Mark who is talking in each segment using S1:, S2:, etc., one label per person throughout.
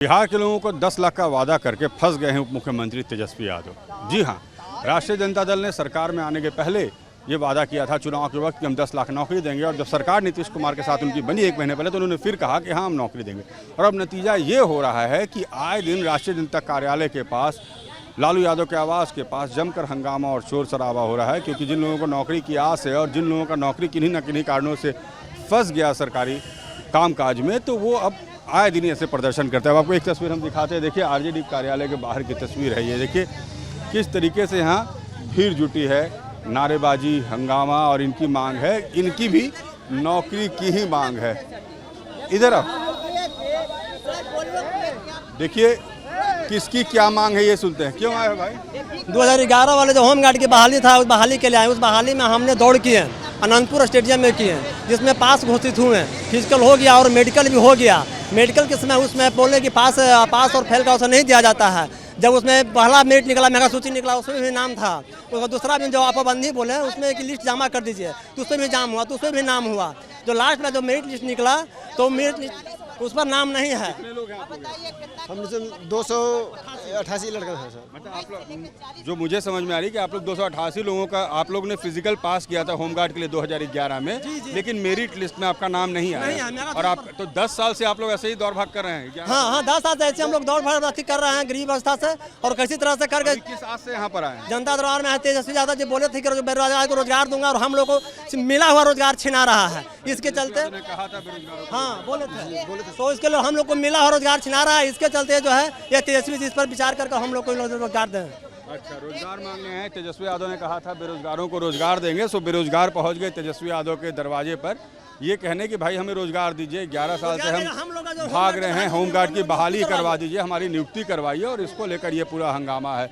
S1: बिहार के लोगों को 10 लाख का वादा करके फंस गए हैं उप मुख्यमंत्री तेजस्वी यादव। जी हां, राष्ट्रीय जनता दल ने सरकार में आने के पहले ये वादा किया था चुनाव के वक्त कि हम 10 लाख नौकरी देंगे, और जब सरकार नीतीश कुमार के साथ उनकी बनी 1 महीने पहले तो उन्होंने फिर कहा कि हाँ हम नौकरी देंगे। और अब नतीजा ये हो रहा है कि आए दिन राष्ट्रीय जनता कार्यालय के पास, लालू यादव के आवास के पास जमकर हंगामा और शोर शराबा हो रहा है, क्योंकि जिन लोगों को नौकरी की आस है और जिन लोगों का नौकरी किन्हीं न किन्हीं कारणों से फंस गया सरकारी कामकाज में, तो वो अब आए दिन ऐसे प्रदर्शन करते हैं। अब आपको एक तस्वीर हम दिखाते हैं। देखिए आरजेडी कार्यालय के बाहर की तस्वीर है ये। देखिए किस तरीके से यहाँ भीड़ जुटी है, नारेबाजी, हंगामा, और इनकी मांग है, इनकी भी नौकरी की ही मांग है। इधर अब देखिए किसकी क्या मांग है ये सुनते हैं। क्यों आए भाई?
S2: 2011 वाले जो होमगार्ड की बहाली था, उस बहाली के लिए आए। उस बहाली में हमने दौड़ की है, अनंतपुर स्टेडियम में किए हैं, जिसमें पास घोषित हुए हैं, फिजिकल हो गया और मेडिकल भी हो गया। मेडिकल के समय उसमें बोलने कि पास और फेल का अवसर नहीं दिया जाता है। जब उसमें पहला मेरिट निकला, मेगा सूची निकला, उसमें भी नाम था। उसका दूसरा भी जो आपबंदी बोले उसमें एक लिस्ट जमा कर दीजिए, तो उसमें भी नाम हुआ, तो उसमें भी नाम हुआ। जो लास्ट में जो मेरिट लिस्ट निकला तो मेरिट लिस्ट उस पर नाम नहीं है।
S3: हम 288 लड़का था सर।
S1: मतलब आप लोग, जो मुझे समझ में आ रही है कि आप लोग 288 लोगों का आप लोग ने फिजिकल पास किया था होमगार्ड के लिए 2011 में, लेकिन मेरिट लिस्ट में आपका नाम नहीं आया। और आप तो 10 साल से आप लोग ऐसे ही दौड़ भाग कर रहे हैं।
S2: हाँ, 10 साल से ऐसे हम लोग दौड़ भाग कर रहे हैं गरीब अवस्था से, और किसी तरह से करके
S1: किस आज से यहाँ पर आए?
S2: जनता दरबार में तेजस्वी यादव जी बोले थे कि बेरोजगार को रोजगार दूंगा, और हम लोग को मिला हुआ रोजगार छिना रहा है। इसके चलते
S1: कहा था बेरोजगारों को।
S2: हाँ बोले थे, तो इसके लिए हम लोग को मिला हुआ रोजगार छिना रहा है। इसके चलते जो है ये तेजस्वी जी इस पर विचार करके हम लोग को रोजगार दें।
S1: अच्छा, रोजगार मांगने हैं। तेजस्वी यादव ने कहा था बेरोजगारों को रोजगार देंगे, सो बेरोजगार पहुंच गए तेजस्वी यादव के दरवाजे पर, ये कहने कि भाई हमें रोजगार दीजिए, 11 साल से हम भाग रहे हैं, होमगार्ड की बहाली करवा दीजिए, हमारी नियुक्ति करवाइए, और इसको लेकर ये पूरा हंगामा है।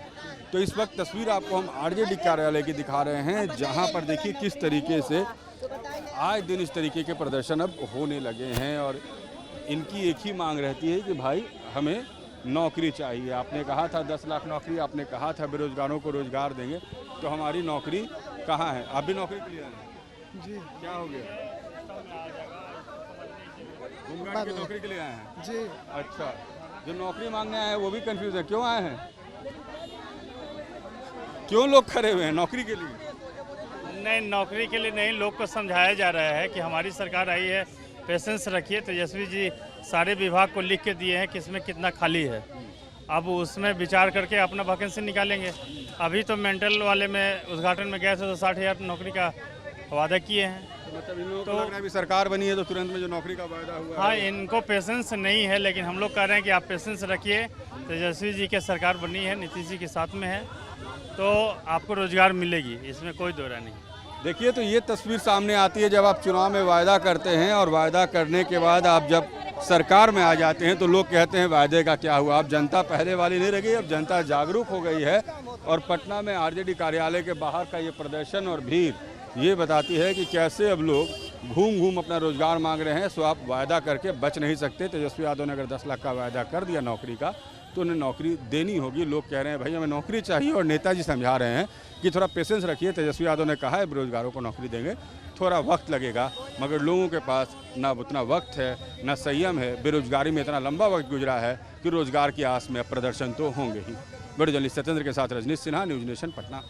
S1: तो इस वक्त तस्वीर आपको हम आरजेडी कार्यालय की दिखा रहे हैं, जहाँ पर देखिए किस तरीके से आए दिन इस तरीके के प्रदर्शन अब होने लगे हैं। और इनकी एक ही मांग रहती है कि भाई हमें नौकरी चाहिए। आपने कहा था 10 लाख नौकरी, आपने कहा था बेरोजगारों को रोजगार देंगे, तो हमारी नौकरी कहाँ है? आप भी नौकरी के लिए आए?
S3: जी।
S1: क्या हो गया? होमगार्ड की नौकरी के लिए आए हैं?
S3: जी।
S1: अच्छा, जो नौकरी मांगने आए हैं वो भी कंफ्यूज है। क्यों आए हैं? क्यों लोग खड़े हुए हैं नौकरी के लिए?
S4: नहीं, नौकरी के लिए नहीं, लोग को समझाया जा रहा है कि हमारी सरकार आई है, पेशेंस रखिए। तेजस्वी जी सारे विभाग को लिख के दिए हैं कि इसमें कितना खाली है, अब उसमें विचार करके अपना वैकेंसी निकालेंगे। अभी तो मेंटल वाले में उद्घाटन में गए थे तो 60,000 नौकरी का वादा किए हैं।
S1: मतलब इन लोगों को लग रहा है अभी सरकार बनी है तो तुरंत में जो नौकरी का वादा हुआ
S4: हाँ,
S1: है।
S4: इनको पेशेंस नहीं है, लेकिन हम लोग कह रहे हैं कि आप पेशेंस रखिए। तेजस्वी जी की सरकार बनी है, नीतीश जी के साथ में है, तो आपको रोजगार मिलेगी, इसमें कोई दो राय नहीं।
S1: देखिए तो ये तस्वीर सामने आती है जब आप चुनाव में वायदा करते हैं, और वायदा करने के बाद आप जब सरकार में आ जाते हैं तो लोग कहते हैं वायदे का क्या हुआ। अब जनता पहले वाली नहीं रह गई, अब जनता जागरूक हो गई है। और पटना में आरजेडी कार्यालय के बाहर का ये प्रदर्शन और भीड़ ये बताती है कि कैसे अब लोग घूम घूम अपना रोजगार मांग रहे हैं। सो आप वायदा करके बच नहीं सकते। तेजस्वी यादव ने अगर 10 लाख का वायदा कर दिया नौकरी का, तो उन्हें नौकरी देनी होगी। लोग कह रहे हैं भाई हमें नौकरी चाहिए, और नेताजी समझा रहे हैं कि थोड़ा पेशेंस रखिए। तेजस्वी यादव ने कहा है बेरोजगारों को नौकरी देंगे, थोड़ा वक्त लगेगा, मगर लोगों के पास ना उतना वक्त है, ना संयम है। बेरोजगारी में इतना लंबा वक्त गुजरा है कि रोजगार की आस में प्रदर्शन तो होंगे ही। बड़े जर्नलिस्ट सत्येंद्र के साथ रजनीश सिन्हा, न्यूज़ नेशन, पटना।